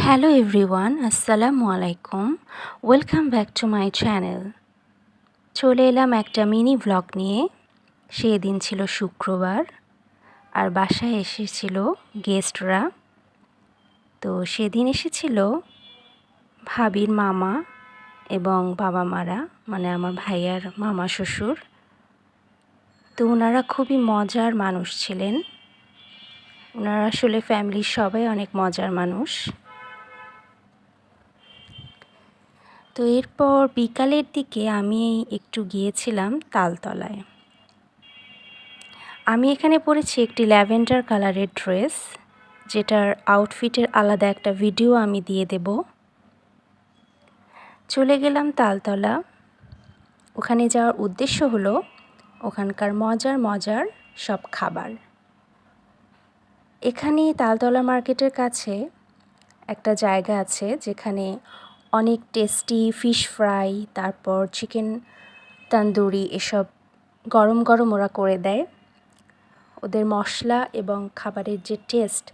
Hello everyone, আসসালামু আলাইকুম। Welcome back to my channel. চলে এলাম একটা মিনি ভ্লগ নিয়ে। সেদিন ছিল শুক্রবার আর বাসায় এসেছিল গেস্টরা। তো সেদিন এসেছিল ভাবির মামা এবং বাবা মারা, মানে আমার ভাইয়ার মামা শ্বশুর। তো ওনারা খুবই মজার মানুষ ছিলেন। ওনারা আসলে ফ্যামিলির সবাই অনেক মজার মানুষ। তো এরপর বিকালের দিকে আমি একটু গিয়েছিলাম তালতলায়। আমি এখানে পরেছি একটি ল্যাভেন্ডার কালারের ড্রেস, যেটার আউটফিটের আলাদা একটা ভিডিও আমি দিয়ে দেব। চলে গেলাম তালতলা। ওখানে যাওয়ার উদ্দেশ্য হলো ওখানকার মজার মজার সব খাবার। এখানে তালতলা মার্কেটের কাছে একটা জায়গা আছে যেখানে অনেক টেস্টি ফিশ ফ্রাই, তারপর চিকেন তন্দুরি এসব গরম গরম ওরা করে দেয়। ওদের মশলা এবং খাবারের যে টেস্ট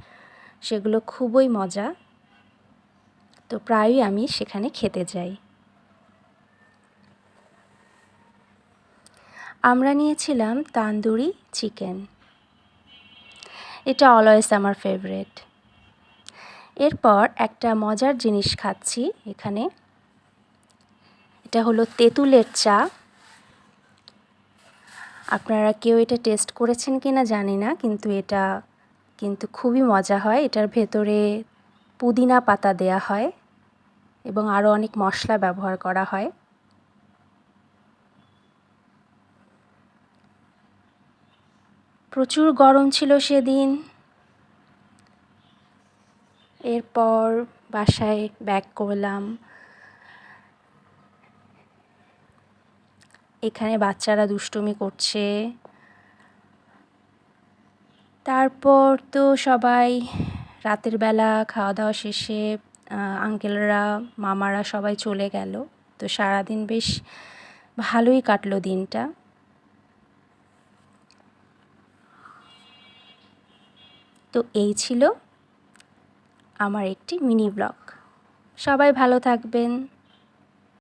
সেগুলো খুবই মজা। তো প্রায়ই আমি সেখানে খেতে যাই। আমরা নিয়েছিলাম তান্দুরি চিকেন। এটা অলওয়েজ আমার ফেভারিট। এরপর একটা মজার জিনিস খাচ্ছি এখানে। এটা হলো তেঁতুলের চা। আপনারা কেউ এটা টেস্ট করেছেন কিনা জানি না, কিন্তু এটা খুবই মজা হয়। এটার ভেতরে পুদিনা পাতা দেয়া হয় এবং আরও অনেক মশলা ব্যবহার করা হয়। প্রচুর গরম ছিল সেদিন। এরপর বাসায় ব্যাক করলাম। এখানে বাচ্চারা দুষ্টুমি করছে। তারপর তো সবাই রাতের বেলা খাওয়া দাওয়া শেষে আঙ্কেলরা মামারা সবাই চলে গেল। তো সারাদিন বেশ ভালোই কাটলো দিনটা। তো এই ছিল আমার একটি মিনি ব্লগ। সবাই ভালো থাকবেন।